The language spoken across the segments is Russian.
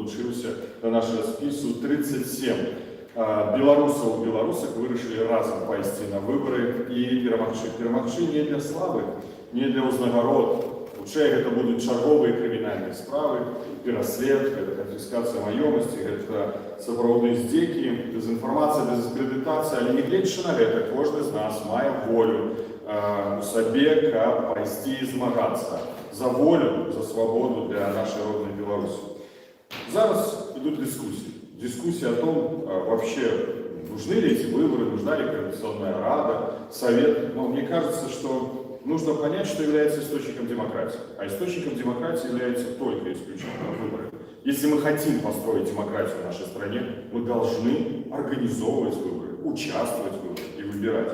долучыўся да нашага спісу 37 беларусаў і беларусак вырашылі разам пайсці на выбары і перамагчы не для славы, не для ўзнагарод. Хутчэй гэта будуць чарговыя крымінальныя справы, пераслед, гэта канфіскацыя маёмасці, гэта сапраўдныя здзекі, дэзінфармацыя, дызакрэдытацыя, але нягледзячы на гэта, кожны з нас мае волю у сабе, каб пайсці і змагацца за волю, за свабоду для нашай роднай Беларусі. Зараз ідуць дискуссии о том, вообще нужны ли эти выборы, нужна ли Координационная рада, совет. Но мне кажется, что нужно понять, что является источником демократии. А источником демократии является только исключительно выборы. Если мы хотим построить демократию в нашей стране, мы должны организовывать выборы, участвовать в выборах и выбирать.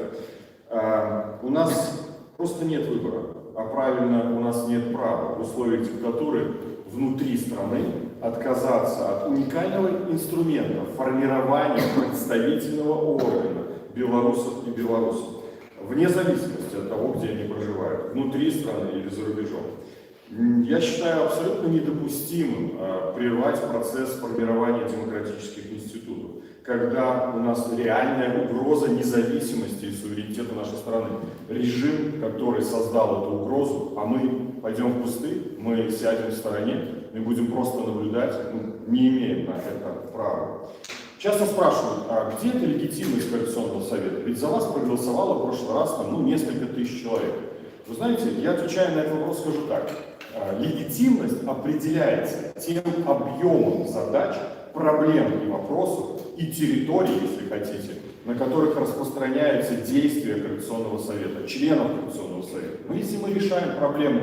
У нас просто нет выбора, а правильно, у нас нет права в условиях диктатуры внутри страны отказаться от уникального инструмента формирования представительного органа белорусов и белорусов, вне зависимости от того, где они проживают, внутри страны или за рубежом. Я считаю абсолютно недопустимым прервать процесс формирования демократических институтов, когда у нас реальная угроза независимости и суверенитета нашей страны. Режим, который создал эту угрозу, а мы пойдем в кусты, мы сядем в стороне, мы будем просто наблюдать, не имеем на это права. Часто спрашивают, а где эта легитимность Координационного совета? Ведь за вас проголосовало в прошлый раз несколько тысяч человек. Вы знаете, я отвечаю на этот вопрос, скажу так. Легитимность определяется тем объемом задач, проблем и вопросов и территорий, если хотите, на которых распространяются действия Координационного совета, членов Координационного совета. Но если мы решаем проблему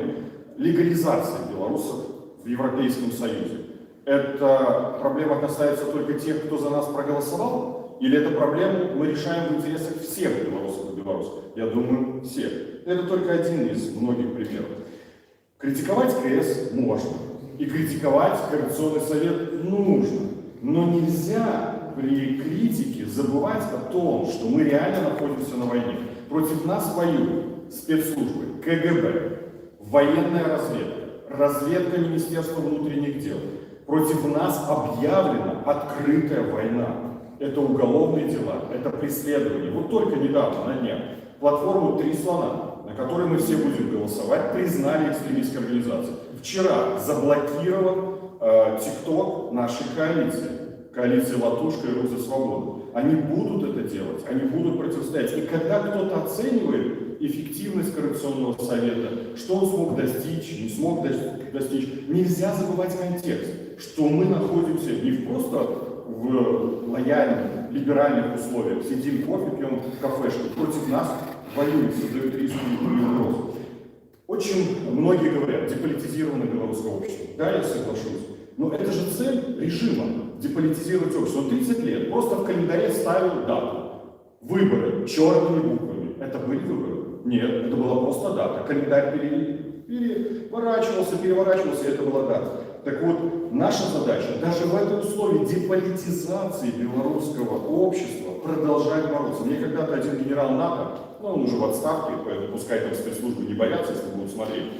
легализации белорусов в Европейском Союзе, эта проблема касается только тех, кто за нас проголосовал, или эту проблему мы решаем в интересах всех белорусов и белорусов? Я думаю, всех. Это только один из многих примеров. Критиковать КС можно, и критиковать Координационный совет нужно, но нельзя при критике забывать о том, что мы реально находимся на войне. Против нас воюют спецслужбы, КГБ, военная разведка, разведка Министерства внутренних дел. Против нас объявлена открытая война. Это уголовные дела, это преследование. Вот только недавно, на днях, платформу «Три слона», на которой мы все будем голосовать, признали экстремистской организацией. Вчера заблокирован ТикТок нашей коалиции «Латушка» и «Рух за свободу». Они будут это делать, они будут противостоять. И когда кто-то оценивает эффективность Координационного совета, что он смог достичь, не смог достичь, нельзя забывать контекст, что мы находимся не просто в лояльных, либеральных условиях, сидим кофе, пьем кафешку, против нас воюют, создают риски и угрозы. Очень многие говорят, деполитизировано белорусское общество. Да, я соглашусь. Но это же цель режима, деполитизировать общество. Он 30 лет просто в календаре ставил дату. Выборы черными буквами. Это были выборы? Нет, это была просто дата. Календарь переворачивался, и это была дата. Так вот, наша задача, даже в этом условии деполитизации белорусского общества, продолжать бороться. Мне когда-то один генерал НАТО, он уже в отставке, поэтому пускай там спецслужбы не боятся, если будут смотреть,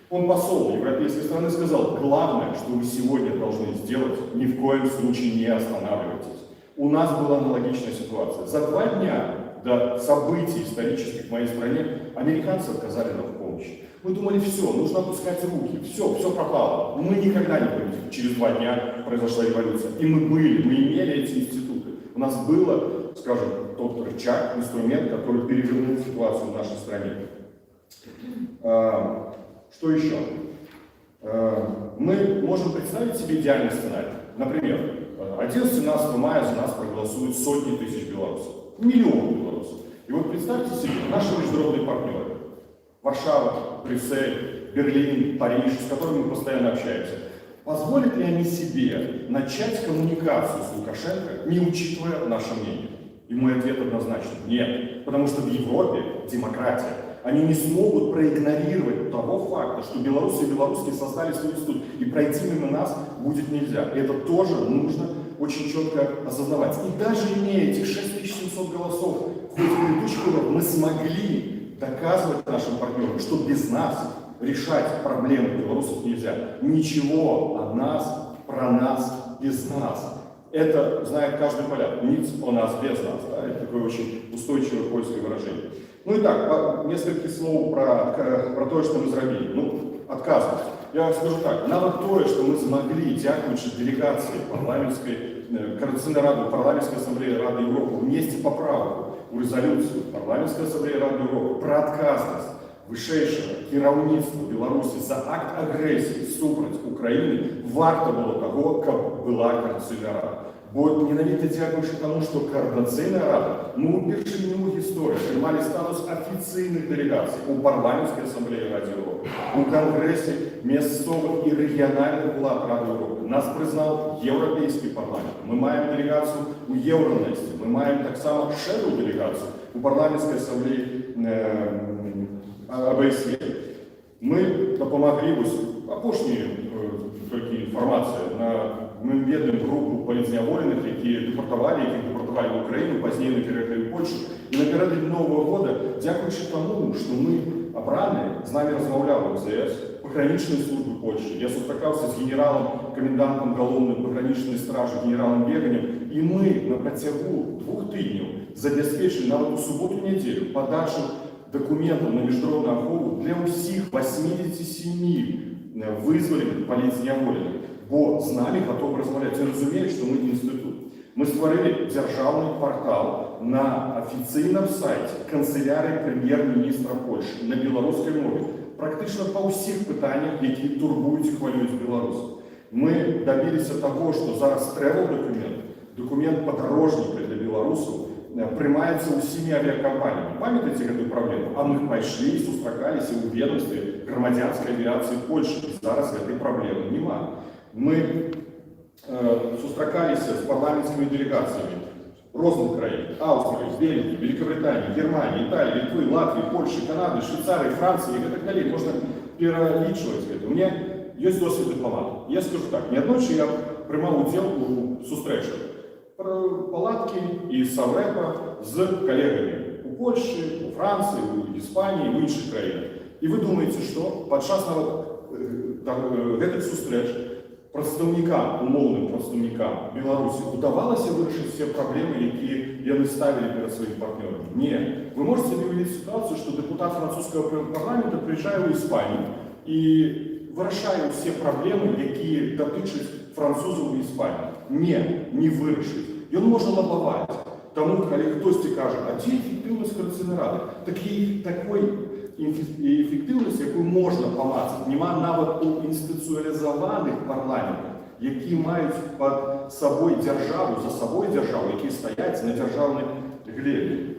он посол европейской страны сказал, главное, что вы сегодня должны сделать, ни в коем случае не останавливайтесь. У нас была аналогичная ситуация. За 2 дня до событий исторических в моей стране американцы отказали нам в помощи. Мы думали, все, нужно опускать руки, все пропало. Мы никогда не победим. Через 2 дня произошла революция. И мы имели эти институты. У нас было, скажем, тот рычаг, инструмент, который перевернул ситуацию в нашей стране. Что еще? Мы можем представить себе идеальный сценарий. Например, 11-17 мая за нас проголосуют сотни тысяч белорусов. Миллионы белорусов. И вот представьте себе, наши международные партнеры. Варшава, Брюссель, Берлин, Париж, с которыми мы постоянно общаемся. Позволят ли они себе начать коммуникацию с Лукашенко, не учитывая наше мнение? И мой ответ однозначно – нет. Потому что в Европе демократия. Они не смогут проигнорировать того факта, что белорусы и белорусские создали свой институт, и пройти мимо нас будет нельзя. И это тоже нужно очень четко осознавать. И даже имея этих 6700 голосов в ходе предыдущих выборов, мы смогли доказывать нашим партнерам, что без нас решать проблемы белорусов нельзя. Ничего о нас, про нас без нас. Это знает каждый поляк. Ниц о нас без нас. Да? Это такое очень устойчивое польское выражение. Ну и так, несколько слов про то, что мы сделали. Ну, отказывать. Я вам скажу так, нават тое, что мы смогли, дзякуючы делегации парламентской, Координационной Рады, парламентской ассамблеи Рады Европы внести поправку в резолюцию парламентской ассамблеи Рады Европы про отказность вышэйшага кіраўніцтва Беларусі за акт агрэсіі супраць Украіны, варта было того, каб была Координационная Рада. Бо менавіта дзякуючы таму, што Координационная Рада, мы ўпершыню ў гісторыі атрымалі статус афіцыйных дэлегацый у парламенцкай ассамблеі Рады Европы, у Конгрессе мясцовых і рэгіянальных улад Рады Европы. Нас прызнаў Еўрапейскі парламент. Мы маем дэлегацыю у Еўранэсце, мы маем таксама шэдоу дэлегацыю у парламенцкай ассамблеі АБСЕ. Мы дапамаглі апошнюю толькі інфармацыю мы ведаем групу палітзняволеных, якія дэпартавалі в Украіну, пазней пераехалі ў Польшу. І напярэдадні Нового года, дзякуючы таму, што мы абраныя, з намі размаўляў МЗС, пагранічнай службы Польши. Я сустракаўся з генералам, камендантам галоўнай пагранічнай стражы, генералам Беганем, і мы на працягу 2 тыдняў забяспечылі нават у суботу-нядзелю падачу документов на международную ахову для усіх 87 вызволеных палітзняволеных, бо з намі готовы размаўляць. І разумеюць, што мы інстытут. Мы стварылі дзяржаўны партал на афіцыйным сайце канцелярыі прэм'ер-міністра Польши на беларускай мове, практычна па ўсіх пытаннях, якія турбуюць і хвалююць беларусаў. Мы добіліся таго, што зараз travel документ падарожніка для беларусаў, прымаецца ўсімі авіакампаніямі. Памятаеце гэтую праблему? А мы пайшлі і сустракаліся ў ведомстве грамадзянскай авіяцыі Польши. І зараз гэтай праблемы няма. Мы сустракаліся з парламенцкімі дэлегацыямі розных краін: Аўстрыі, Бельгіі, Великобритании, Германии, Італіі, Літвы, Латвіі, Польши, Канады, Швейцарии, Францыі і гэтак далей. Можна пералічваць гэта. У меня ёсць досвед дыпламата. Я скажу так, неаднойчы я прымаў удзел у сустрэчах палатки и Саврэпа с коллегами у Польши, у Франции, у Испании, у іншых краінах. И вы думаете, что падчас гэтых сустрэч прадстаўнікам, умоўным прадстаўнікам Беларусі удавалася вырашыць все проблемы, якія яны ставілі перед своими партнерами? Нет. Вы можете себе увидеть ситуацию, что депутат французского парламента приезжает в Испанию и вырашае все проблемы, якія датычаць французаў і Іспанії. Не вырашыць. Ён можа лабаваць. Таму, калі хтосьці кажа, а дзе эфектыўнасць Координационной Рады? Такой эфектыўнасці, якую можна памацаць, няма нават у інстытуцыялізаваных парламентах, які маюць пад сабой дзяржаву, за сабой дзяржаву, якія стаяць на дзяржаўнай глебе.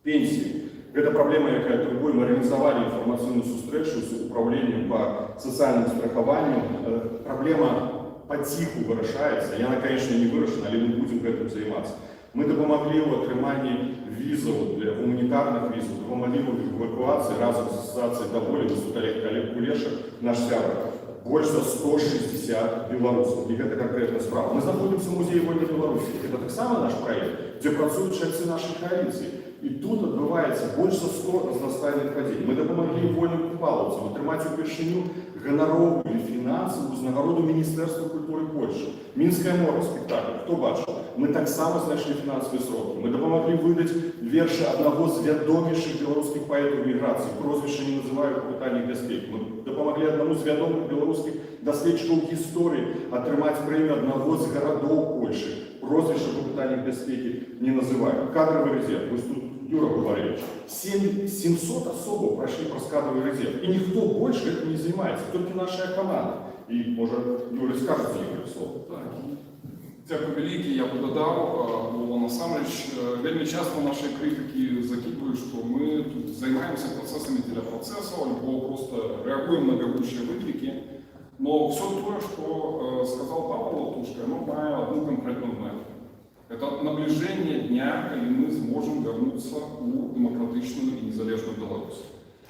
Пенсіі. Гэта праблема, якая турбуе. Мы арганізавалі інфармацыйную сустрэчу з управленнем по сацыяльнаму страхаванню. Праблема паціху вырашаецца. Яна, конечно, не вырашана, але мы будзем гэтым займацца. Мы дапамаглі ў атрыманні візаў для гуманітарных візаў, дапамаглі ў эвакуацыі разам з асацыяцыяй даволі Олег Кулеша, наш сябар. Больш за 160 беларусаў. І гэта канкрэтная справа. Мы знаходзімся ў музеі вольнай Беларусі. Гэта таксама наш праект, дзе працуюць чальцы нашай коаліцыі. І тут адбываецца больш за 100 разнастайных падзей. Мы дапамаглі вольным купалаўцам атрымаць упершыню ганаровую і фінансавую узнагароду Міністэрства культуры Польши. Мінскае море спектакль. Хто бачыў? Мы таксама знайшлі фінансавыя сродкі. Мы дапамаглі выдаць вершы аднаго з вядомейшых беларускіх паэтаў міграцыі. Прозвішча не называю па пытаннях бяспекі. Мы дапамаглі аднаму з вядомых беларускіх даследчыкаў гісторыі атрымаць прэмію аднаго з гарадоў Польши. Прозвішча па пытаннях бяспекі не называю. Кадровый резерв. Вось тут Юра говорит, 700 особо прошли праз кадровый резерв. И никто больше этим не занимается, только наша команда. И, может, Юра скажет некоторые слова. Дякую вялікі, я бы дадаў, бо насамрэч вельмі часто наши критики закидывают, что мы тут займаемся процессами для процессов, альбо просто реагуем на бегущие выклики. Но все то, что сказал Павел Латушко, оно мае одну конкретную мету. Это наближение дня, когда мы сможем вернуться у демократичную и незалежную Беларусь.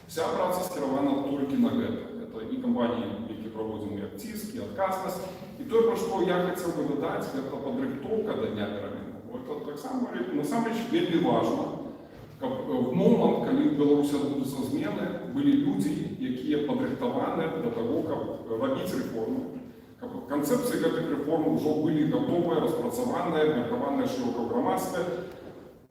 Вся праца скіравана толькі на гэта. Это и кампании, які проводим, и активность, и отказность. И то, про что я хотел бы додать, это подрыхтовка до дня перемен. Это так само, насамрэч, вельмі важно, каб в момент, когда в Беларусі адбудуцца змены, были люди, якія падрыхтаваны до того, каб рабіць реформы, Концепции этих реформ уже были готовы, распрацаванные, абмеркаваныя шырока ў грамадстве.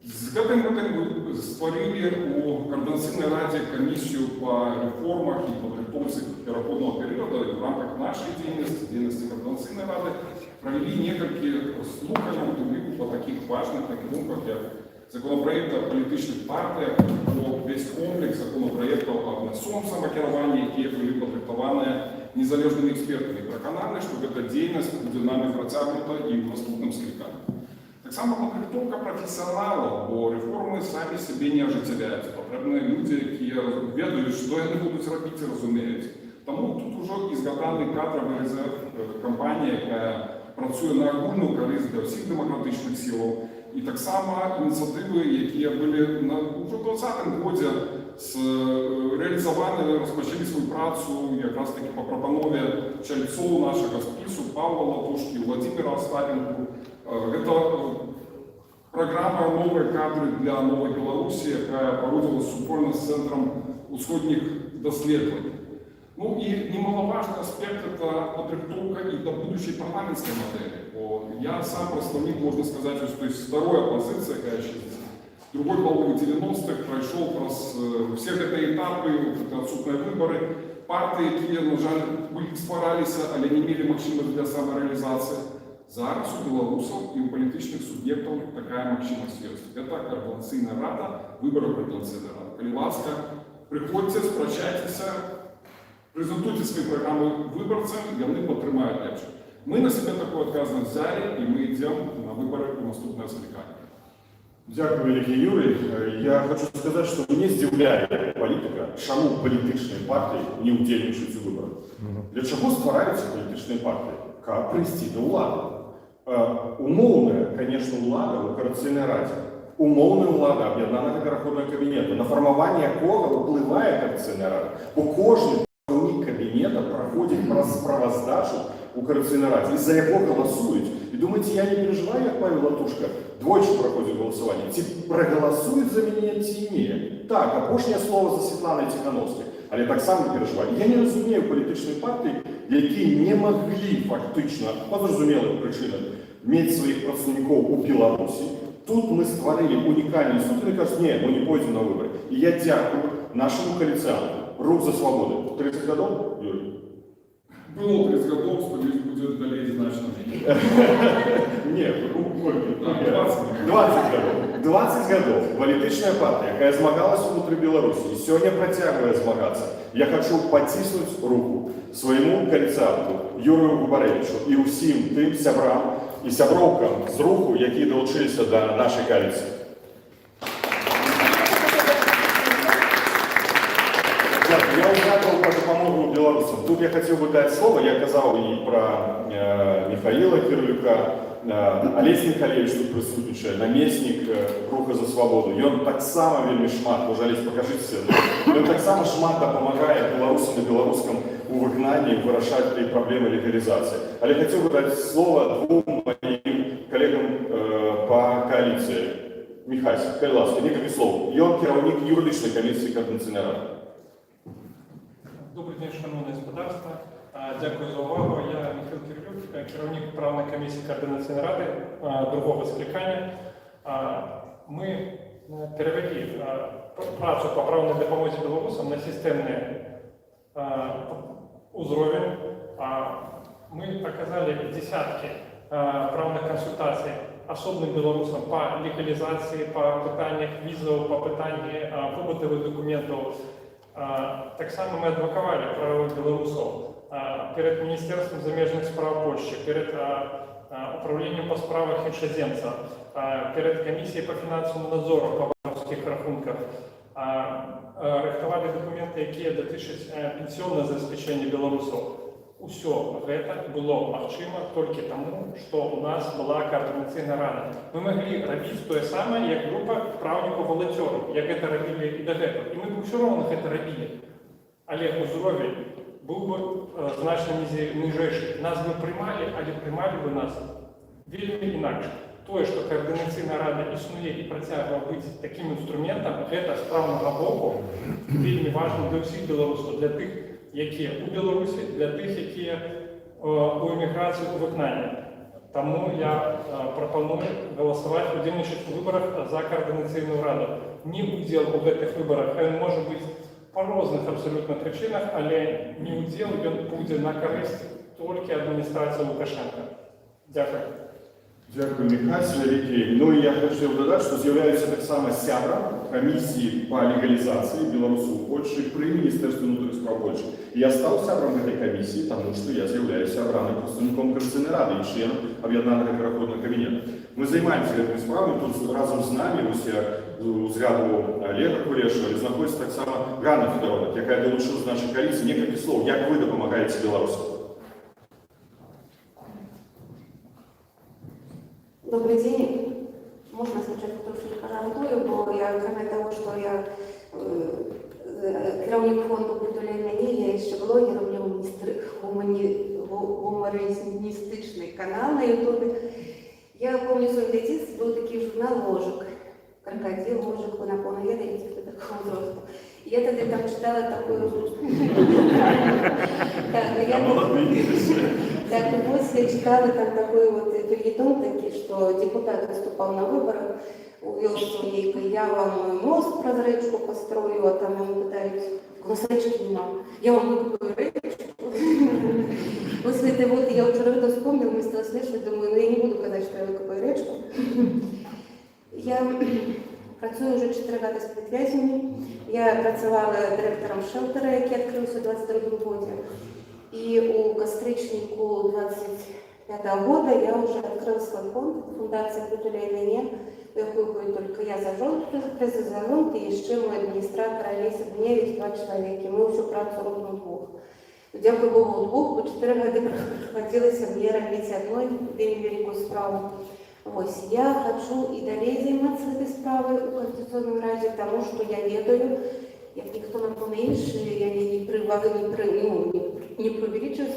З гэтым мы створили у Координационной раде комиссию по реформах и подготовке переходного периода. И в рамках нашей деятельности Координационной рады провели несколько слуханий по таких важных напрямках, как законопроект о политических партиях, весь комплекс законопроектов о мясцовом самокеровании, которые были подготовлены незалежными экспертами. Переконаны, что эта деятельность будет нами протянута и в наступном скликании. Так само подготовка профессионалов, бо реформи самі себе не ожитовляються. Потрібні люди, які ведають, що вони будуть робити, розуміють. Тому тут вже ізгаданий кадровий резерв компанії, яка працює на агульну користь для всіх демократичних сил. І так само ініціативи, які були вже в 2020 році реалізовані, розпочали свою працю якраз таки по пропанові чальцов нашого спису, Павла Латушки, Владимира Остапенко. Это программа «Новые кадры для Новой Беларуси», которая проводилась супольно с Центром усходних доследований. Ну и немаловажный аспект – это подготовка и до будущей парламентской модели. Я сам представник, можно сказать, то есть второй оппозиции, конечно, с другой половины 90-х прошел все эти этапы, отсутные выборы, партии, которые, на жаль, были старались, але не имели возможности для самореализации. Зараз у белорусов и у политических субъектов такая мощность есть. Это Координационная рада, выборы Координационной рады. Коли ласка, приходите, спрощайтесь, презентуйте свои программы выборцам, и они подтримают легче. Мы на себя такую отказываем взяли, и мы идем на выборы в наступное скликание. Дякую, великий Юрий. Я хочу сказать, что мне здзіўляе политика, чаму політичные партии не удзельнічаюць у выборах. Для чего ствараюцца політичные партии? Как прийти до улады? Умоўная, конечно, улада у Координационной раде. Умоўная улада об'яднанага пераходнага кабінета, на фармаванне якога ўплывае Координационная рада. Бо кожны прадстаўнік кабінета праходзіць праз справаздачу у Координационной раде, из-за яго галасуюць. И думаете, я не переживаю, как Павел Латушка, двойчы проходит голосование, ці проголосуют за меня, ці не. Так, апошнее слово за Светланой Тихановской. Але так само переживаю. Я не разумею політичної партії, які не могли фактично, по зрозумілих причинах, мати своїх представників у Білорусі. Тут ми створили унікальний суд, і вони кажуть, ні, ми не пойдемо на вибори. І я дякую нашому коаліціанту. Рух за свободу. 30 годов, Юрий? Было 30 годов, сподіваюсь, будет далее значно. Нет, 20. 20 годов. Політична партія, яка змагалась внутрі Білорусі, і сьогодні протягує змагатися. Я хочу потиснути руку своєму коаліціанту Юрію Губаревичу і усім тим сябрам і сябровкам з руху, які долучилися до нашої коаліції. Я узгадывал про допомогу белорусам. Тут я хотел бы дать слово, я казал и про Михаила Кирлюка, Олесь Михайлович тут присутничає, намесник Руха за свободу. І он так само вельми шмат, може Олесь, покажите, он так само шмат допомагає белорусам и белорускам у вигнанні, вирішати ті проблеми легалізації. Але я хотел бы дать слово двум моим коллегам по коалиции. Михайло, будь ласка, некалькі слов. Ён керівник юридичної комісії Координаційної ради. Добрий день, шановне господарство. Дякую за увагу. Я Михайло Кирлюк, керівник правної комісії Координаційної ради другого скликання. Ми перевели працю по правній допомозі білорусам на системний узровень. Мы оказали десятки правных консультаций особным белорусам по легализации, по питаннях визов, по питаннях побытовых документов. Так само мы адвокавали правовых белорусов перед Министерством замежных справ Польши, перед управлением по справах іншаземцев, перед комиссией по финансовому надзору по банковских рахунках. Рихтовали документы, які дотичать пенсионного забезпечения белорусов. Усё гэта было магчыма толькі таму, што у нас была координаційная рада. Мы могли рабіць тое самае, як група праўнікаў-валанцёраў, як гэта рабілі і дагэтуль. І мы б ўсё роўна гэта рабілі. Але ўзровень быў бы значна ніжэйшы. Нас бы прымалі, але прымалі бы нас вельмі інакш. Тое, што координаційная рада існуе і працягвае быць такім інструментам, гэта з праўнага боку вельмі важна для ўсіх беларусаў, для тых, якія у Беларусі, для тых, якія у імміграції у виконанні. Тому я пропоную голосувати, удільничати у виборах за координаційну раду. Не уділ у цих виборах, він може бути по різних абсолютно причинах, але не уділ, він буде на користь тільки адміністрації Лукашенка. Дякую. Дякую, Михась, Вікій. Ну і я хочу додати, що з'являюся так само сябром комісії по легалізації білорусів у Польщі при Міністерстві внутрішніх справ Польщі. І я став сябром цієї комісії, тому що я з'являюся обраним представником Координаційної ради і членом Об'єднаного переходного кабінету. Ми займаємося цими справами, тут разом з нами, ось я згадував Олега Кулешова, знаходиться так само Ганна Федоровна, яка долучилась до нашої коаліції. Некілька слов, як ви допомагаєте білорусам? Добрый день. Можно сначала трошки пожартую, бо я, кроме того, что я керівник фонду «Притуляй мені», я ще блогер, у мене гумористичний канал на ютубе. Я помню, свой дитинство был такий журнал «Ложик». Крокодил, ложик, вы напомню, я дайте до такого взрослого. Я тогда там читала такую... Так, вот я читала там такой вот фельетон такие, что депутат выступал на выборах, увел своей, я вам мост про речку построю, а там ему пытались, у нас речки нема, я вам выкупаю речку. После этого вот я вчера это вспомнила, мне стало смешно, думаю, ну я не буду сказать, что я выкупаю речку. Я працюю вже 4 роки з підв'язнями. Я працювала директором шелтера, який відкрився у 22 році. И у костричнику 25 года я уже открыла свой фонд, фундация «Притуляй мені», в яку только я президент и ще мой адміністратор Олеся Буневич, 2 чоловіки. Ми всю працю робимо вдвох. Дякую Богу, вдвох, бо 4 роки хватилося мені робити одною вельми велику справу. Ось, я хочу і далі займатися цією справою у Конституційній Раді, тому що я ведаю, як ніхто напомниш, я не преувеличиваю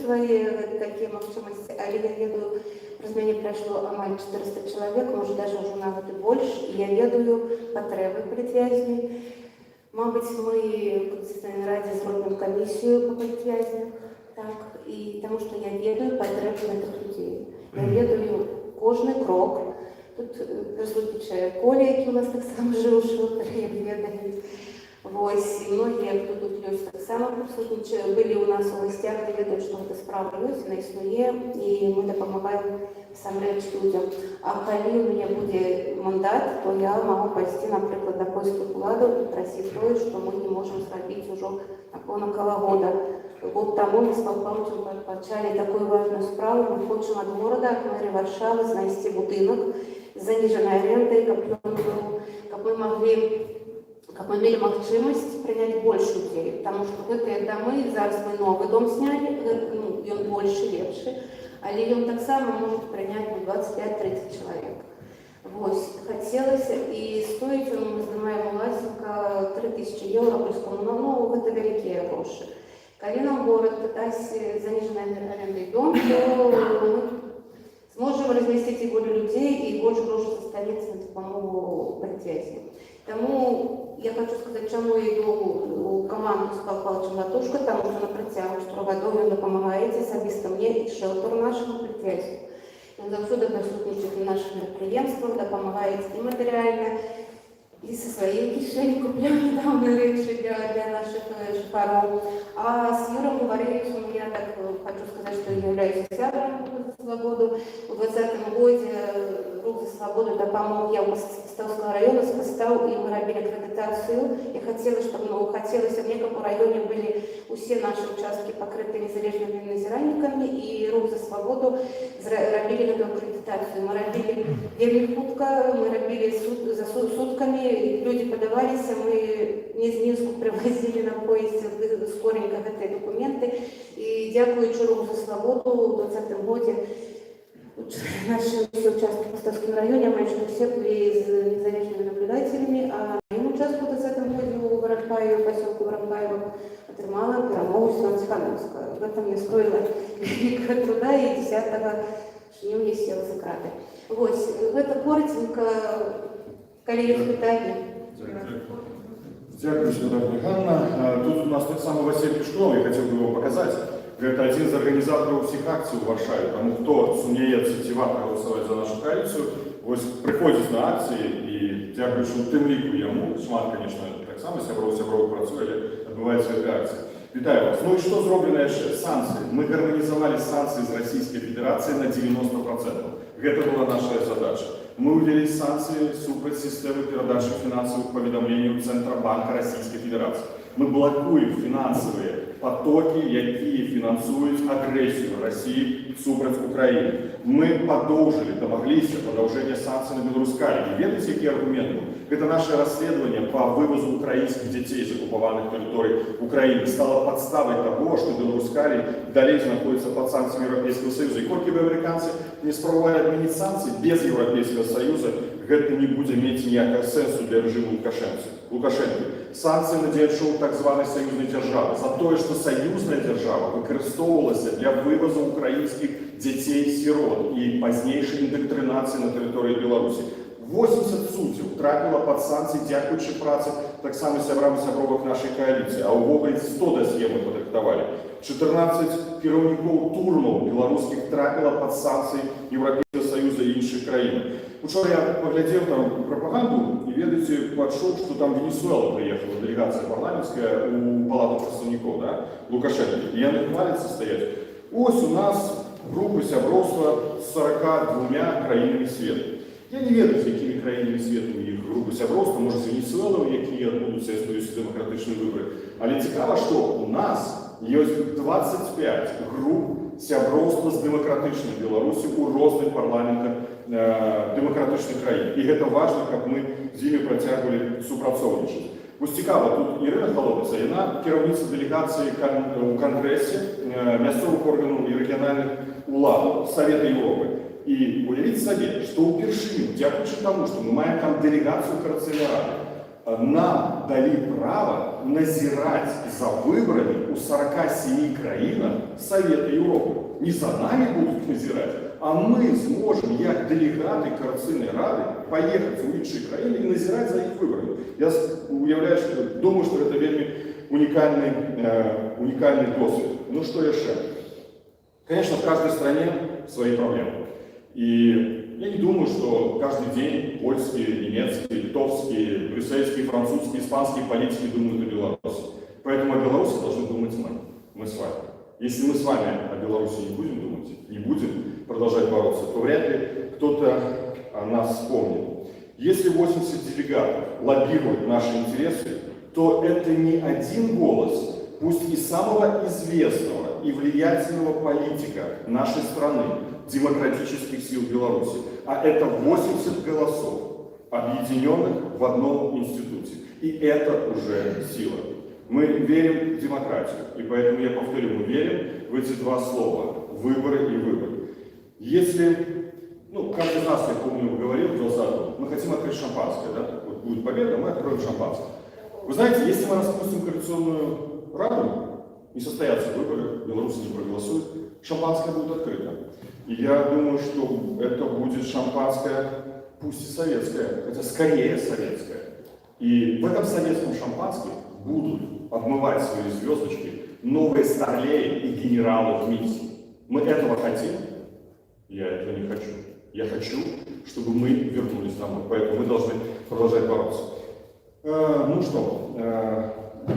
свої такі можливості, але я ведаю, раз мене пройшло амаль 400 чоловік, може навіть вже навіть більше, і я ведаю потреби політв'язнів. Мабуть, ми в Конституційній Раді зробимо комісію по політв'язням, так, і тому що я ведаю потреби цих людей. Я ведаю кожний крок. Тут присутнічає Коля, який у нас так само жив, шутер, як ведає. Ось, і многі, хто тут є, так само присутнічає, були у нас у гостях, де ведуть, що ця справа є, вона існує, і ми допомагаємо самреч людям. А коли у мене буде мандат, то я можу пойти, наприклад, до польську владу і просити то, що ми не можемо зробити вже на года. Год тому ми з Павловичем почали таку важну справу. Ми хочемо від города, від мэрии Варшави, знайти будинок з заниженою орендою, щоб ми могли, как мы имели возможность принять больше людей, потому что эти дома, зараз мы новый дом сняли, и он больше, лепше, але он так само может принять 25-30 человек. Вот, хотелось, и стоит он, мы снимаем властника 3000 евро, плюс коммунального, это великие гроши. Когда нам город пытается заниженной арендой дом, то мы сможем разместить его для людей, и больше грошей состоится на допомогу предприятию. Тому я хочу сказати, чому я йду у команду з Павловичем Латушко, тому що на протягом 4 років він допомагає особисто мені і шелтеру нашому підприємству. Він завжди присутнічає в наших підприємствах, допомагає і матеріально, і зі своєї кишені купляв недавно речі для наших шоферів. А з Юром Говоревичем я так хочу сказати, що я являюсь сябром за свободу. У 2020 году Рух за свободу допомог, я у Костовского района спасал, и мы робили аккредитацию. Я хотела, чтобы хотелось, мне как у районе были все наши участки покрыты незалежными назиранниками, и Рух за свободу робили эту аккредитацию. Мы робили вельми хутко, мы робили за сутками, и люди подавались, мы из Минску привозили на поезде скоренько эти документы. И дякуючи Рух за свободу в 2020 году наши участки в Костовском районе, мы все были независимыми наблюдателями, а моему участку в 2020 году в Воронпаеве, поселку Воронпаево, отримала перемогу Станцхановска. В этом я стоила великого труда, и 10-го жню я села за краты. Вот, это коротенько, коллеги, питания. Дякую, Святая Ганна. Тут у нас так само Василий Пешков, я хотел бы его показать. Гэта один из организаторов всех акций в Варшаве. Тому хто сумеє цитувати голосувати за нашу коаліцію, ось приходить на акції і дякуючи тим ліку йому, шмат, звісно, так само сябров працює, відбувається акція. Вітаю вас. Ну і що зроблено ще? Санкції. Ми гармонізували санкції з Російської Федерації на 90%. Гэта была наша задача. Мы увели санкции супраць системы передачи финансовых поведомлений у Центробанка Российской Федерации. Мы блокуем финансовые потоки, які фінансують агресію Росії супраць України. Ми домоглися продовження санкцій на Білоруськалі. І ведаєте, які аргументи? Это наше расследование по вывозу украинских детей из оккупованных территорий Украины стало подставой того, что Белорускали далее находится под санкциями Европейского Союза. И коли американцы не спробовали отменить санкции без Европейского Союза, это не будет иметь никакого сенсу для режима Лукашенко. Санкции надзячують так званої союзної держави за то, що союзна держава використовувалася для вивозу українських дітей-сирот і пізнішої індоктринації на території Білорусі. 80 суддів трапило під санкції, дякуючи праці так само сябрам і сябровок нашої коаліції, а увогуле 100 досьє ми подрихтували. 14 керівників турмів білоруських трапило під санкції Європейського Союзу і інших країн. Вчора я поглядел там пропаганду и ведаете, подшел, что там Венесуэла приехала, делегация парламентская у Палаты представников, да, Лукашенко. И они хвалятся стоять. Ось у нас группа сябровства с 42 краинами света. Я не ведаю, з якими країнами світу їх групи сябровства, може з Венесуэлою, які відбудуться, якщо демократичні вибори. Але цікаво, що у нас є 25 груп сябровства з демократичної Білорусі у різних парламентах демократичних країн. І це важливо, як ми з ними протягували супрацовничество. Ось цікаво, тут Ірина Холодниця, вона керівниця делегації у Конгресі місцевих органів і регіональних улад Совета Європи. І уявіть собі, що упершину, дякуючи тому, що ми маємо там делегацію Координаційної ради, нам дали право назирати за виборами у 47 країнах Совета Європи. Не за нами будуть назирати, а ми зможемо, як делегати Координаційної ради, поїхати в інші країни і назирати за їх виборами. Я уявляю, що, думаю, що це вельми унікальний досвід. Ну що ще? Конечно, в каждой стране свои проблемы. И я не думаю, что каждый день польские, немецкие, литовские, брюссельские, французские, испанские политики думают о Беларуси. Поэтому о Беларуси должны думать мы с вами. Если мы с вами о Беларуси не будем думать, не будем продолжать бороться, то вряд ли кто-то о нас вспомнит. Если 80 делегатов лоббируют наши интересы, то это не один голос, пусть и самого известного и влиятельного политика нашей страны, демократических сил Беларуси, а это 80 голосов, объединенных в одном институте. И это уже сила. Мы верим в демократию, и поэтому я повторю, мы верим в эти два слова – выборы и выборы. Если, каждый из нас, я помню, говорил, мы хотим открыть шампанское, да? Вот будет победа, мы откроем шампанское. Вы знаете, если мы распустим коалиционную раду, не состоятся выборы, белорусы не проголосуют, шампанское будет открыто. И я думаю, что это будет шампанское, пусть и советское, хотя скорее советское. И в этом советском шампанском будут обмывать свои звездочки новые старлеи и генералы в Минске. Мы этого хотим? Я этого не хочу. Я хочу, чтобы мы вернулись домой. Поэтому мы должны продолжать бороться. Ну что,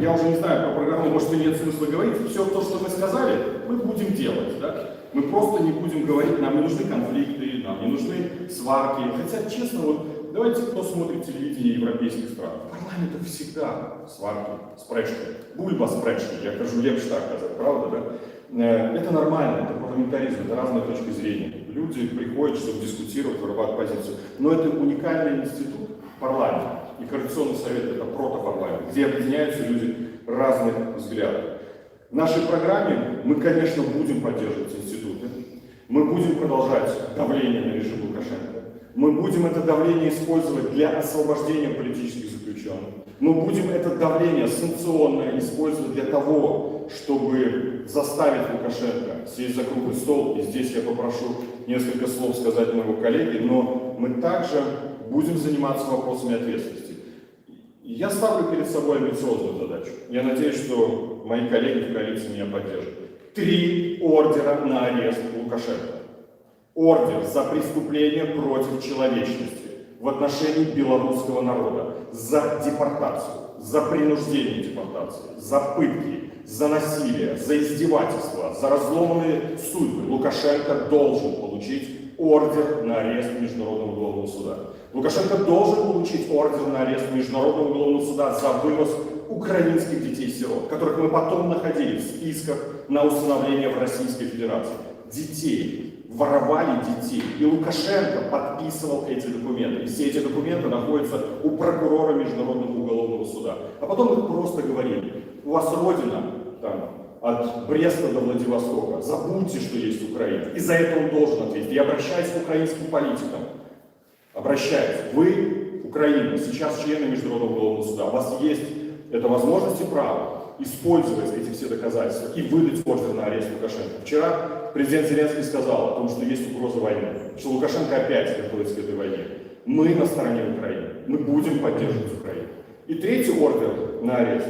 я уже не знаю про программу, может и нет смысла говорить. Все то, что мы сказали, мы будем делать. Да? Мы просто не будем говорить, нам не нужны конфликты, нам не нужны сварки. Хотя, честно, вот давайте, кто смотрит телевидение европейских стран, в парламентах всегда сварки, спречки. Бульба спречки, я кажу, лепше так казать, правда, да? Это нормально, это парламентаризм, это разные точки зрения. Люди приходят, чтобы дискутировать, вырабатывать позицию. Но это уникальный институт, парламент. И Координационный совет – это протопарламент, где объединяются люди разных взглядов. В нашей программе мы, конечно, будем поддерживать институты, мы будем продолжать давление на режим Лукашенко, мы будем это давление использовать для освобождения политических заключенных, мы будем это давление санкционное использовать для того, чтобы заставить Лукашенко сесть за круглый стол, и здесь я попрошу несколько слов сказать моего коллеги, но мы также будем заниматься вопросами ответственности. Я ставлю перед собой амбициозную задачу. Я надеюсь, что мои коллеги в коалиции меня поддержат. 3 ордера на арест Лукашенко. Ордер за преступление против человечности в отношении белорусского народа, за депортацию, за принуждение депортации, за пытки, за насилие, за издевательство, за разломанные судьбы. Лукашенко должен получить ордер на арест Международного уголовного суда. Лукашенко должен получить ордер на арест Международного уголовного суда за вывоз украинских детей-сирот, которых мы потом находили в списках на усыновление в Российской Федерации. Детей, воровали детей. И Лукашенко подписывал эти документы. И все эти документы находятся у прокурора Международного уголовного суда. А потом их просто говорили: у вас родина там от Бреста до Владивостока, забудьте, что есть Украина. И за это он должен ответить. Я обращаюсь к украинским политикам. Обращаюсь. Вы, Украина, сейчас члены Международного уголовного суда. У вас есть эта возможность и право использовать эти все доказательства и выдать ордер на арест Лукашенко. Вчера президент Зеленский сказал о том, что есть угроза войны, что Лукашенко опять готовится к этой войне. Мы на стороне Украины. Мы будем поддерживать Украину. И третий ордер на арест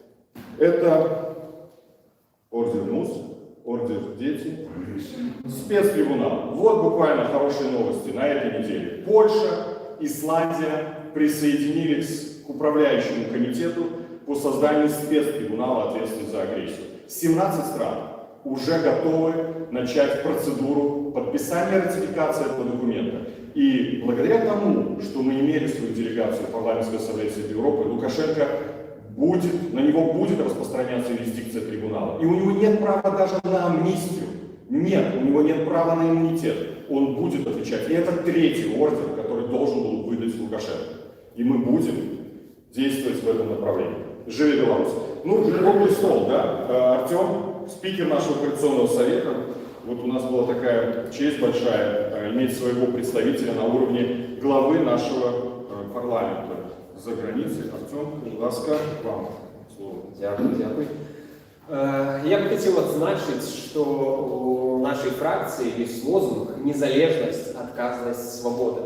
– это ордер МУС, ордер «Дети», спецтрибунал. Вот буквально хорошие новости на этой неделе. Польша, Исландия присоединились к управляющему комитету по созданию спецтрибунала ответственности за агрессию. 17 стран уже готовы начать процедуру подписания и ратификации этого документа. И благодаря тому, что мы имели свою делегацию в парламентской ассамблее Совета Европы, Лукашенко на него будет распространяться юрисдикция трибунала. И у него нет права даже на амнистию. Нет, у него нет права на иммунитет. Он будет отвечать. И это третий ордер, который должен был выдать Лукашенко. И мы будем действовать в этом направлении. Живи Беларусь. Ну, круглый стол, да? Артем, спикер нашего коалиционного совета. Вот у нас была такая честь большая иметь своего представителя на уровне главы нашего парламента за границей. Артем, будь ласка, вам слово. Дякую. Я бы хотел адзначыць, што у нашай фракцыі ёсць лозунг «Незалежнасць, адказнасць, свабода».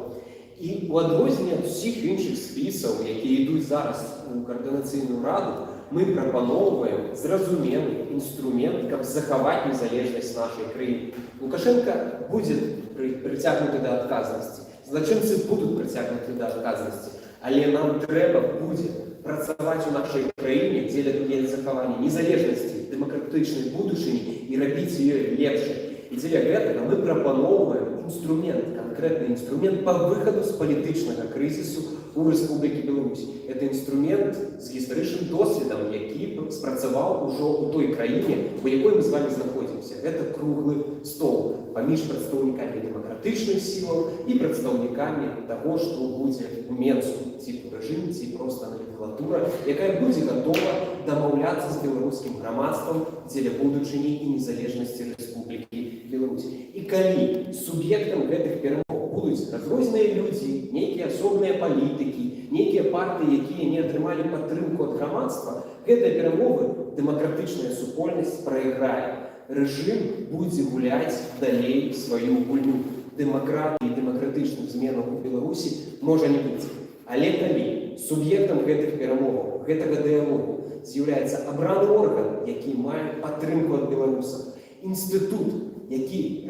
І у адрозненне ад усіх іншых спісаў, якія ідуць зараз у каардынацыйную раду, мы прапаноўваем зразумелы інструмент, каб захаваць незалежнасць нашай краіны. Лукашенко будзе прыцягнуты да адказнасці, злачынцы будуць прыцягнуты да адказнасці, але нам трэба будзе працаваць у нашай краіне дзеля захавання незалежнасці, дэмакратычнай будучыні і рабіць ёй лепшай. І дзеля гэтага мы прапаноўваем інструмент, канкрэтны інструмент па выхаду з палітычнага крызісу ў Рэспублікі Беларусь. Это інструмент з гістарычным досведам, які спрацаваў ужо ў той краіне, у якой мы з вами знаходзімся. Гэта круглы стол паміж прадстаўнікамі дэмакратычных сілаў і прадстаўнікамі таго, што будзе у Менску, ці рэжым, ці проста номенклатура, якая будзе гатова дамаўляцца з беларускім грамадствам дзеля будучыні і незалежнасці Рэспублікі Беларусь. І калі суб'ектам гэтых перамог будуць разрозныя людзі, нейкія асобныя палітыкі, нейкія партыі, якія не атрымалі падтрымку ад грамадства, гэтыя перамовы дэмакратычная супольнасць прайграе. Рэжым будзе гуляць далей сваю гульню. Дэмакратыі і дэмакратычных зменаў у Беларусі можа не быць. Але калі суб'ектам гэтых перамоваў, гэтага дыялогу з'яўляецца абраны орган, які мае падтрымку ад беларусаў, інстытут, які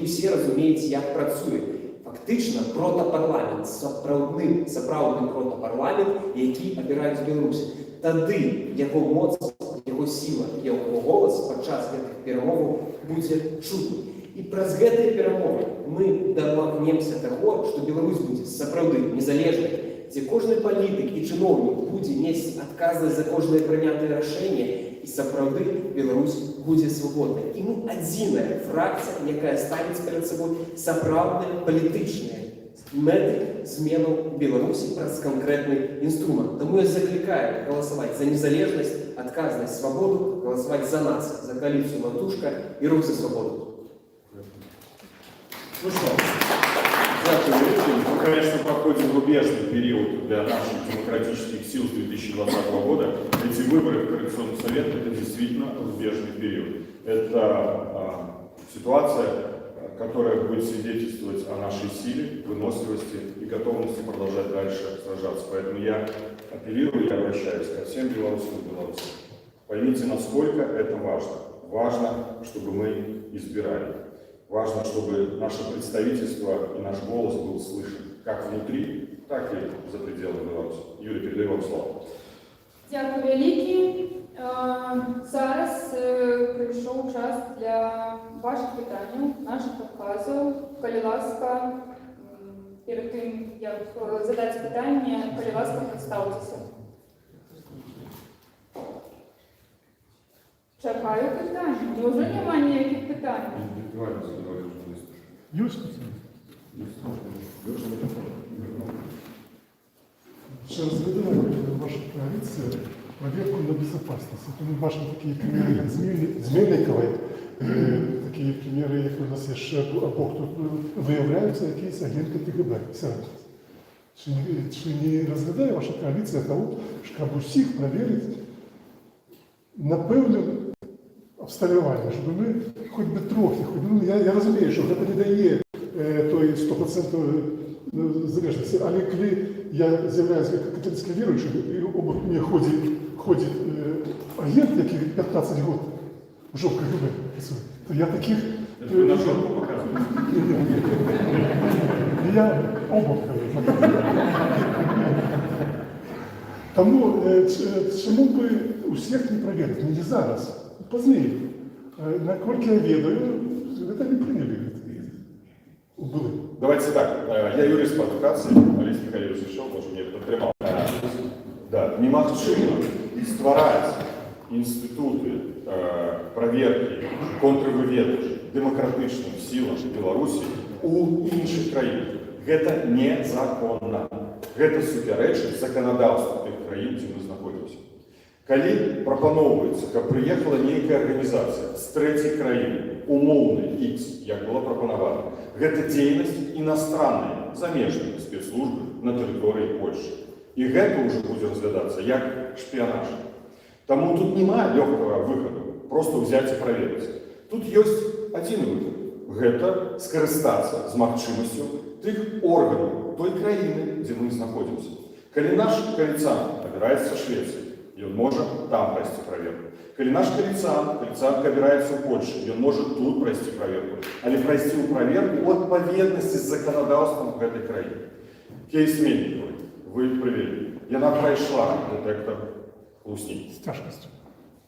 ўсе разумеюць, як працуе, фактычна протапарламент, сапраўдны протапарламент, які абіраюць Беларусь. Тады яго моц, яго сіла, яго голас падчас гэтых перамоваў будзе чутны. І праз гэтыя перамовы мы дамагнемся таго, што Беларусь будзе сапраўды незалежнай, дзе кожны палітык і чыноўнік будзе несці адказнасць за кожнае прынятае рашэнне, і сапраўды Беларусь будзе свабоднай. І мы адзіная фракцыя, якая ставіць перад сабой сапраўдныя палітычныя мэты зменаў Беларусі праз канкрэтны інструмент. Таму я заклікаю галасаваць за незалежнасць, адказнасць, свабоду, галасаваць за нас, за коаліцыю «Латушка» і «Рух за свободу». Ну что, мы, конечно, проходим рубежный период для наших демократических сил с 2020 года. Эти выборы в Коалиционный совет – это действительно рубежный период. Это ситуация, которая будет свидетельствовать о нашей силе, выносливости и готовности продолжать дальше сражаться. Поэтому я апеллирую и обращаюсь ко всем белорусам и белорусам. Поймите, насколько это важно. Важно, чтобы мы избирали. Важно, чтобы наше представительство и наш голос был слышен как внутри, так и за пределами Беларуси. Юрий, передаю вам слово. Дякую великі. Зараз прийшов час для ваших питань, наших показів. Коли ласка, перед тим, як задати питання, коли ласка, представтеся. Чекаю питання. Невже немає ніяких питань? Чи розглядає ваша коаліція проверку на безопасность? Это мы бачимо такі приміри, як з Мельникової, такі приміри, як у нас є ще, або хто виявляються якісь агенти КГБ. Чи не розглядає ваша коаліція того, щоб усіх перевірити на певне обсталювання, щоб ми хоч би трохи, я розумію, що це не дає той 100% залежності, але коли я з'являюся як католицький віруючий, і обок мені ходить агент, який 15 років вже в КГБ працює, то я таких... Это вы на жопу показываете? Я обок кажу. Тому чому би усіх не перевірити? Не зараз, пізніше. Наскільки я ведаю, це не прийняли. Були. Давайте так. Я юрист по адвокации, Олесь Михайлович зашел, може мне підтримав. Да, немагчыма ствараць інстытуты проверки, контрвыведкі дэмакратычным сілам Беларусі у іншых краінах. Гэта незаконна. Гэта супярэчыць заканадаўству тых краін, дзе мы знаходзімся. Калі прапаноўваецца, каб прыехала нейкая арганізацыя з трэцяй краіны, умоўнай X, як было прапанавана, гэта дзейнасць іностраннай, замежнай спецслужбы на тэрыторыі Польшы. І гэта ўжо будзе разглядацца як шпіянаж. Таму тут няма лёгкага выхаду, просто ўзяць і праверыць. Тут ёсць адзін выхад. Гэта скарыстацца з магчымасцю тых органаў той краіны, дзе мы знаходзімся. Калі наш коаліцыянт абіраецца Швецыі, ён можа там прайсці праверку. Калі наш коаліцыянт абіраецца ў Польшы, ён можа тут прайсці праверку, але прайсці ў праверку ў адпаведнасці з заканадаўствам гэтай краіны. Кейс Мельніковай вы прывялі. Яна прайшла дэтэктар хлусні. З цяжкасцю.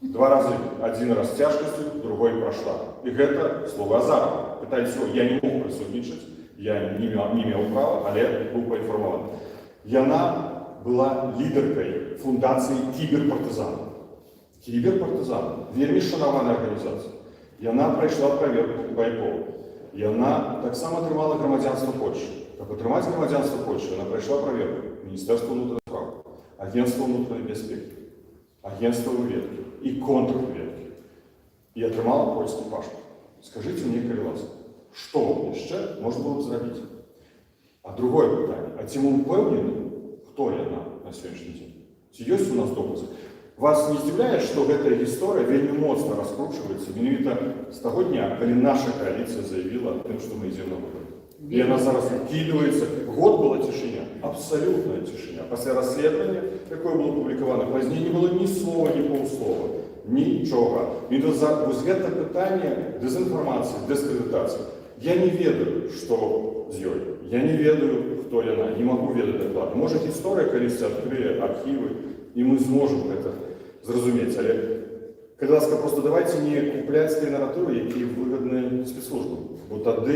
2 разы. 1 раз з цяжкасцю, другой прайшла. І гэта слово Азарова. Пытаецца, я не мог прысутнічаць, я не меў права, але быў паінфармаваны. Яна была лідаркай фундацыі кіберпартызан. Кіберпартызан. Вельмі шанаваная арганізацыя. Яна прайшла праверку Байкова. Яна таксама атрымала грамадзянства Польшы. Каб атрымаць грамадзянства Польшы, яна прайшла праверку Міністэрства ўнутраных спраў, Агентства ўнутранай бяспекі, Агентства выведкі і контрвыведкі. І атрымала польскі пашпарт. Скажыце мне, калі ласка, што яшчэ можна было б зрабіць? А другое пытанне, а ці мы ўпэўнены, хто яна на сённяшні дзень? Ці ёсць у нас доказы? Вас не здзіўляе, што гэтая гісторыя вельмі моцна раскручваецца менавіта з таго дня, калі наша коаліцыя заявіла аб тым, што мы ідзем на выборы. І яна зараз укидывается. Год была тишина, абсолютная тишина. После расследования, якое было опубликовано, позднее не было ни слова, ни полслова, ничего. И за это питание дезинформации, дискредитации. Я не ведаю, что с ёй. Я не ведаю, кто она. Не могу ведать доклад. Может, история, конечно, открыли архивы, и мы сможем это зразуметь. Але, когда ласка, просто давайте не купляць той наратывы, якія выгодны спецслужбам. Бо тады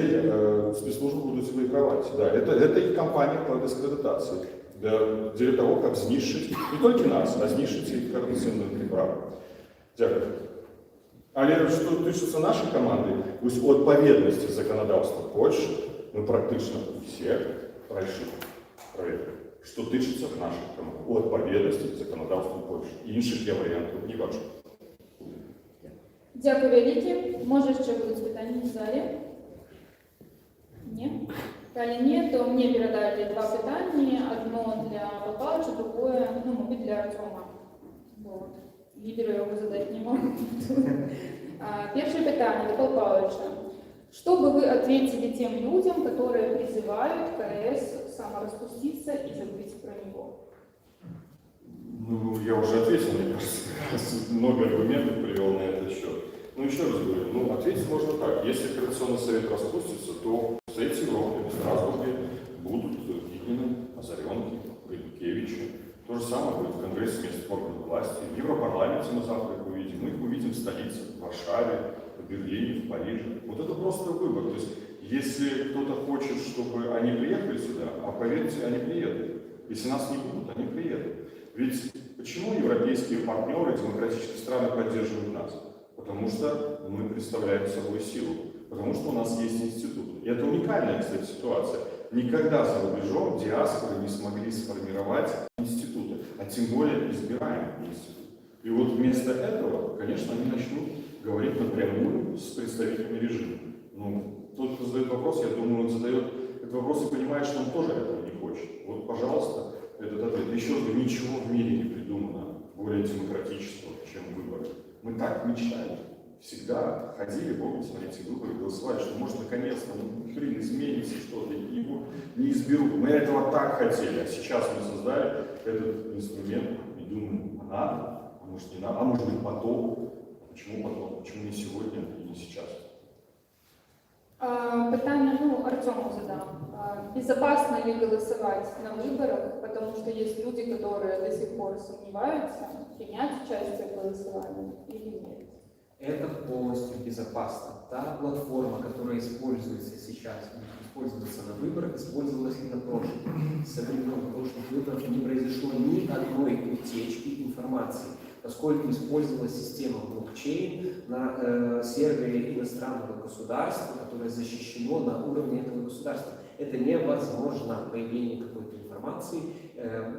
спецслужбы будуць выйграваць. Да, это их кампания по дискредитации. Для того, как знішчыць не толькі нас, а знішчыць іх координацыйную права. Дякую. Але што тычыцца нашай каманды, у адпаведнасці заканадаўства Польшы мы практычна ўсе прайшлі праверку. Што тычыцца нашай каманды, у адпаведнасці заканадаўства Польшы. Іншых я варыянтаў не бачу. Дякую великі. Може, ще будуть питання в залі? Ні? Коли ні, то мені передали 2 питання. Одно для Павловича, другое, мабуть, для Артема. Вот. Лідеру його задати не можу. Перше питання до Павловича. Что бы вы ответили тем людям, которые призывают КС самораспуститься и забыть про него? Ну, я уже ответил, мне кажется, много аргументов привел на этот счет. Ну, еще раз говорю, ну, ответить можно так. Если Координационный совет распустится, то в Совете Европы, в Страсбурге будут Гигины, Озаренки, Гайдукевичи. То же самое будет в Конгрессе местных органов власти. В Европарламенте мы завтра их увидим. Мы их увидим в столице, в Варшаве, в Берлине, в Париже. Вот это просто выбор. То есть, если кто-то хочет, чтобы они приехали сюда, а поверьте, они приедут. Если нас не будут, они приедут. Ведь почему европейские партнеры, демократические страны поддерживают нас? Потому что мы представляем собой силу. Потому что у нас есть институты. И это уникальная, кстати, ситуация. Никогда за рубежом диаспоры не смогли сформировать институты, а тем более избираемые институты. И вот вместо этого, конечно, они начнут говорить напрямую с представителями режима. Ну, тот, кто задает вопрос, я думаю, он задает этот вопрос и понимает, что он тоже этого не хочет. Вот, пожалуйста, этот ответ. Еще раз говорю, ничего в мире не придумано более демократического, чем выборы. Мы так мечтали. Всегда ходили, помните, на эти выборы, голосовали, что может наконец-то изменится что-то, и его не изберут. Мы этого так хотели, а сейчас мы создали этот инструмент и думаем, надо, а может не надо, а может быть потом. Почему потом? Почему не сегодня и не сейчас? Питание, Артему задам. Безопасно ли голосовать на выборах, потому что есть люди, которые до сих пор сомневаются, принять участие в голосовании или нет? Это полностью безопасно. Та платформа, которая используется сейчас, используется на выборах, использовалась и на прошлых. Со времен прошлых выборов не произошло ни одной утечки информации, поскольку использовалась система блокчейн на сервере иностранного государства, которое защищено на уровне этого государства. Это невозможно появление какой-то информации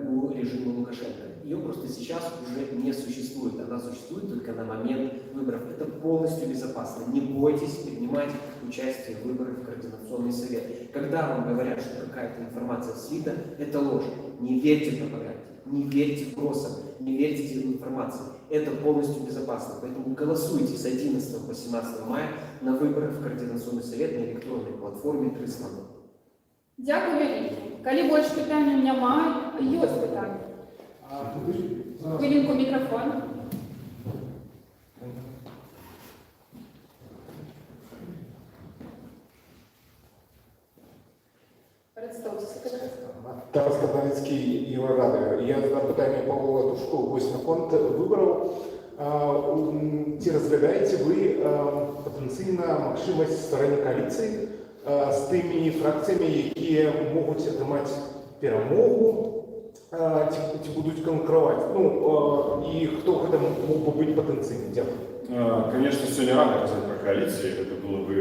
у режима Лукашенко. Ее просто сейчас уже не существует. Она существует только на момент выборов. Это полностью безопасно. Не бойтесь принимать участие в выборах в Координационный совет. Когда вам говорят, что какая-то информация слита, это ложь. Не верьте пропаганде, не верьте вбросам, не верьте дезинформации. Это полностью безопасно. Поэтому голосуйте с 11 по 17 мая на выборах в Координационный совет на электронной платформе Трислана. Дякую, Валерій. Коли більше питань у мене немає, є питання. Хвилинку мікрофон. Представтеся. Тарас Катавицький, Єврорадіо. Я задам питання по поводу ось на фонд виборів. Чи розглядаєте ви потенційно можливість створення коаліції з тими фракціями, які можуть отримати перемогу, ті будуть конкурувати? І хто в этом мог бы быть потенциально? Дякую. Конечно, сегодня рано говорить про коалиции, это было бы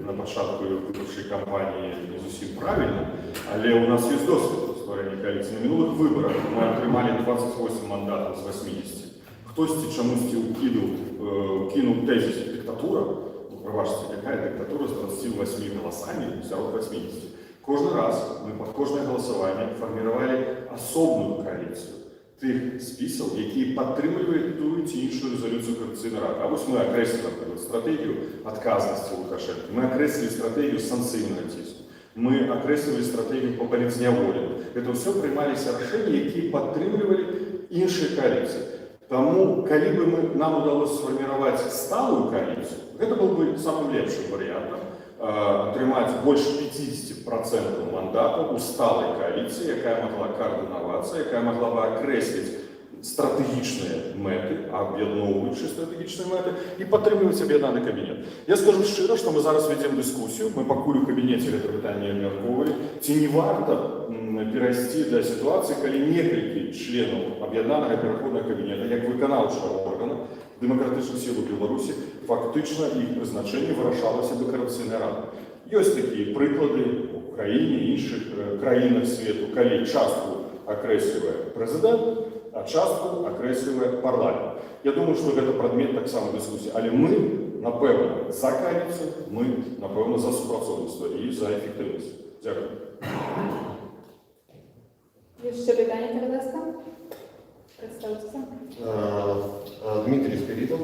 на початку выборчей кампании не совсем правильно, але у нас есть досвід створення коаліції. На минулих виборах ми отримали 28 мандатів з 80. Хтось чомусь кинув тезис диктатура, пробачте, яка диктатура з 28 голосами серед 80. Кожен раз ми під кожне голосування формували особну коаліцію тих списів, які підтримують ту чи іншу резолюцію Координаційної ради. А ось ми окреслили стратегію відказності Лукашенка, ми окреслили стратегію санкційного тиску, ми окреслили стратегію по політзняволі. Це все приймалися рішення, які підтримували інші коаліції. Тому, коли б нам удалось сформувати сталу коаліцію, це був би самим лепшим варіантом. Отримати більше 50% мандатів у сталій коаліції, яка могла координуватися, яка могла б окреслити стратегічні мети, об'єдновуючи стратегічні мети, і підтримувати об'єднаний кабінет. Я скажу щиро, що ми зараз ведемо дискусію, ми поки в кабінеті це питання обмірковували, чи не варто перейти до ситуації, коли некілька членів об'єднаного переходного кабінету, як виконавчого органу, демократичних сил у Білорусі, фактично їх призначення вирішалося до Координаційної ради. Є такі приклади в Україні і інших країнах світу, коли частку окреслює президент, а частку окреслює парламент. Я думаю, що це предмет так само дискусії. Але ми, напевно, за коаліцію, ми, напевно, за співпрацівництво і за ефективність. Дякую. Є ще питання, будь ласка? Представтеся. Дмитрий Спиридов.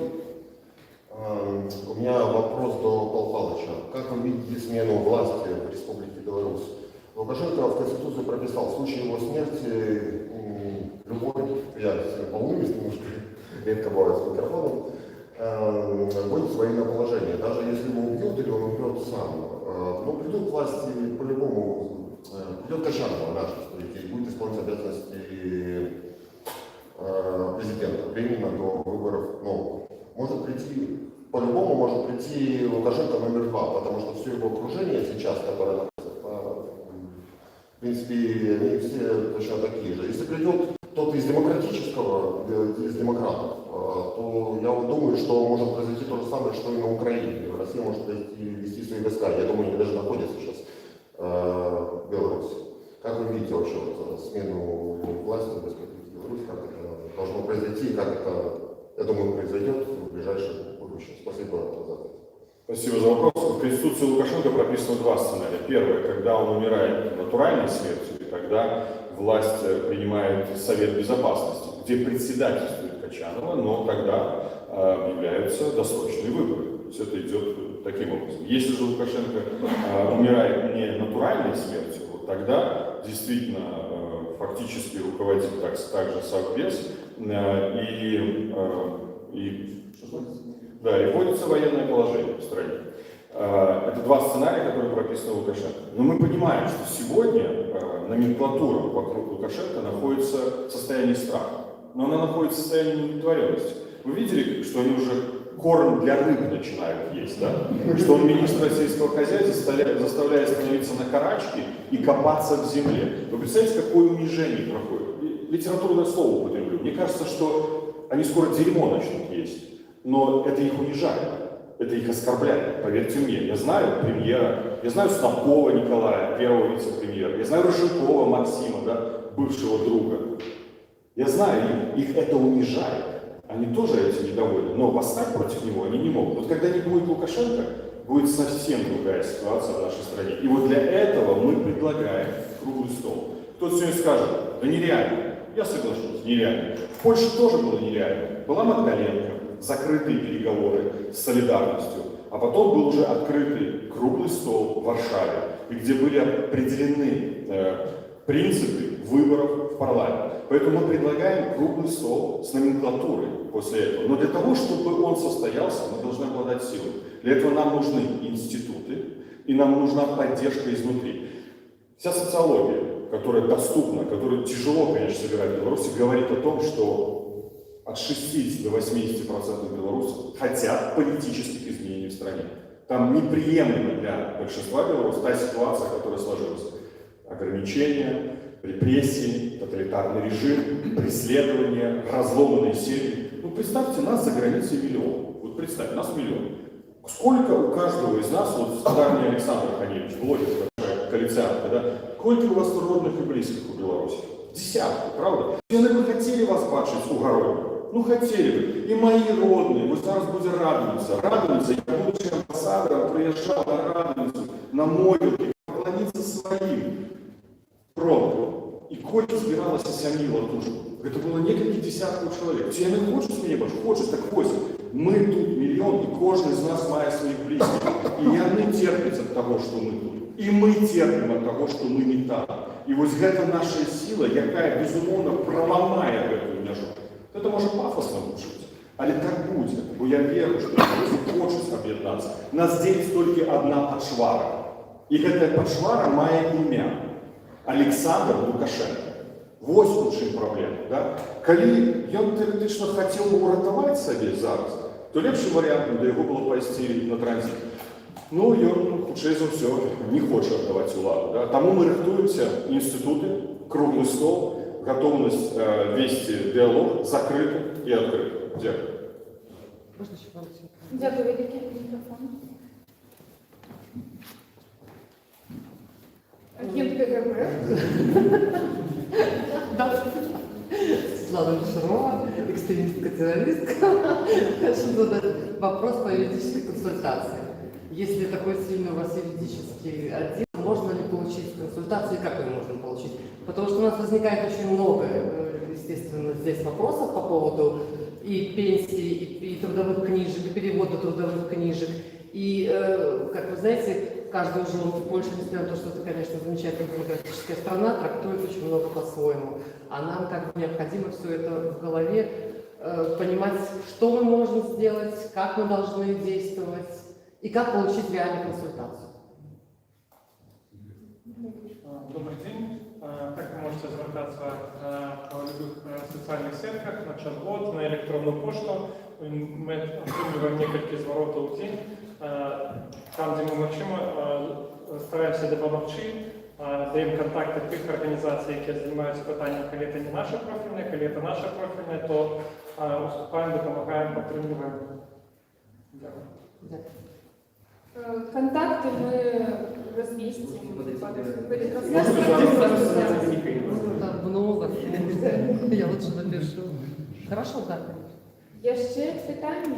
У меня вопрос до Павла Павловича. Как вы видите смену власти в Республике Беларусь? Лукашенко в Конституцию прописал, в случае его смерти любой, я полумист немножко, редко бывает с микрофоном, вводит свои положения. Даже если его убьют или он умрет сам, ну, придут власти по-любому, придет Качанова наша, и будет исполнять обязанности президента временно до выборов нового. Может прийти, по-любому может прийти Лукашенко номер 2, потому что все его окружение сейчас, которое находится, в принципе, они все точно такие же. Если придет кто-то из демократического, из демократов, то я вот думаю, что может произойти то же самое, что и на Украине. Россия может вести свои войска. Я думаю, они даже находятся сейчас в Беларуси. Как вы видите вообще вот, смену власти в Беларуси, как это должно произойти, и как это, я думаю, произойдет в ближайшем будущем? Спасибо за ответ. Спасибо за вопрос. В Конституции Лукашенко прописано два сценария. Первый, когда он умирает натуральной смертью, и когда власть принимает Совет Безопасности, где председательствует Качанова, но тогда объявляются досрочные выборы. То есть это идет таким образом. Если же Лукашенко умирает не натуральной смертью, вот тогда действительно фактически руководит также Совбез и вводится военное положение в стране. Это два сценария, которые прописаны в Лукашенко. Но мы понимаем, что сегодня номенклатура вокруг Лукашенко находится в состоянии страха. Но она находится в состоянии неудовлетворенности. Вы видели, что они уже корм для рыб начинают есть, да? Что он министра сельского хозяйства заставляет становиться на карачки и копаться в земле. Вы представляете, какое унижение проходит? Литературное слово употреблю. Мне кажется, что они скоро дерьмо начнут есть. Но это их унижает, это их оскорбляет, поверьте мне. Я знаю премьера, я знаю Снапкова Николая, первого вице-премьера, я знаю Рыжикова Максима, да, бывшего друга. Я знаю их это унижает. Они тоже этим недовольны, но восстать против него они не могут. Вот когда не будет Лукашенко, будет совсем другая ситуация в нашей стране. И вот для этого мы предлагаем круглый стол. Кто-то сегодня скажет, да нереально. Я соглашусь, нереально. В Польше тоже было нереально. Была Магдаленко, закрытые переговоры с солидарностью, а потом был уже открытый круглый стол в Варшаве, где были определены принципы выборов в парламент. Поэтому мы предлагаем круглый стол с номенклатурой после этого. Но для того, чтобы он состоялся, мы должны обладать силой. Для этого нам нужны институты, и нам нужна поддержка изнутри. Вся социология, которая доступна, которую тяжело, конечно, собирать в Беларуси, говорит о том, что от 60 до 80% белорусов хотят политических изменений в стране. Там неприемлема для большинства белорусов та ситуация, которая сложилась. Ограничения, репрессии, тоталитарный режим, преследования, разломанные семьи. Ну, представьте, нас за границей миллион. Вот представьте, нас миллион. Сколько у каждого из нас, вот давний Александр Ханевич, блогер, коалициант, да, сколько у вас родных и близких у Беларуси? Десятки, правда? Все бы хотели вас бачить у города. Ну, хотели бы. И мои родные, вы зараз будете радоваться. Я, будучи амбассадором, приезжал на радоваться, на могилки, поклониться своим продкам. І кольки збиралася сям'ї латушку. Це було кілька десятків чоловік. Чи я не хочу з мене, хочеш, так ось. Ми тут мільйон, і кожен з нас має своїх близьких. І вони терплять від того, що ми тут. І ми терпимо від того, що ми не там. І ось це наша сила, яка, безумовно, проламає цю межу. Це може пафосно звучить, але так буде. Бо я вірю, що люди хочуть об'єднатися. Нас ділить тільки одна подшвара. І ця подшвара має ім'я. Александр Лукашенко. Вось у чым праблема. Да? Калі ён тэарэтычна хацеў бы уратаваць сабе зараз, то лепшым варыянтам для яго было пайсці на транзіт. Ну, ён, хутчэй за ўсё, не хоча аддаваць уладу. Да? Таму мы рыхтуемся, інстытуты, круглый стол, готовность вести диалог закрыто и открыто. Дякую. Дякую, великий мікрофон. Агент КГБ. Светлана Шарова, экстремистка-террористка. Хочу задать вопрос по юридической консультации. Если такой сильный у вас юридический отдел, можно ли получить консультацию и как ее можно получить? Потому что у нас возникает очень много, естественно, здесь вопросов по поводу и пенсии, и трудовых книжек, и перевода трудовых книжек. И, как вы знаете, каждый уже в Польше, несмотря на то, что это, конечно, замечательная демократическая страна, трактует очень много по-своему. А нам как бы необходимо все это в голове понимать, что мы можем сделать, как мы должны действовать и как получить реальную консультацию. Добрый день. Так вы можете звертаться в любых соціальних сетках, на чат-бот, на електронну пошту. Ми отримуємо кілька зворотів у день. Там, де ми можемо, стараємося допомогти, даємо контакти тих організацій, які займаються питанням, коли це не наше профільне, коли це наше профільне, то уступаємо, допомагаємо, підтримуємо. Дякую. Контакты мы разместим. Там много. Я лучше напишу. Хорошо, да. Є ще питання?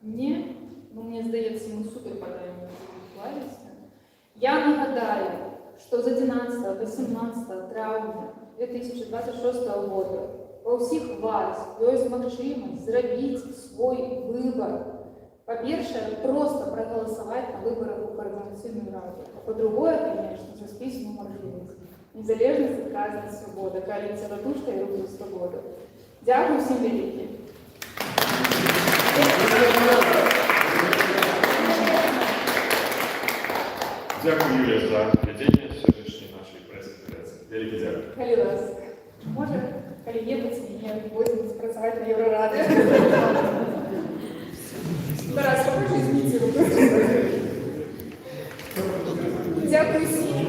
Ні? Ну, мені здається, ми супер подаємо клавіси. Я нагадаю, що з 11-18 травня 2026 года у всіх вас є можливість зробити свій вибір. По-перше, просто проголосовать на выборах в Координационную раду. А по-другое, конечно, за списанную можливість. Незалежність, відказність, свобода, коаліція «Ратушка» і «Рух за свободу». Дякую всім велике. Дякую, Юлія, за ведення сьогоднішньої нашої прес-конференції. Велике дякую. Коли вас може, коли єдуть, мені будемо працювати на Єврораді. Тарас, покажи зміці руку. Дякую всім.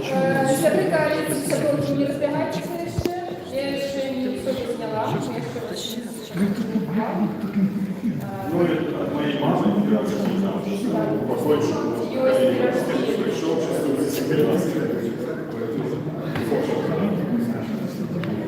Сябри коаліції Садовки, не розбігайтеся ще. Я ще не все зняла. Я ще Ну, от моей мамы, я не знаю, покойчик, пришел, общество,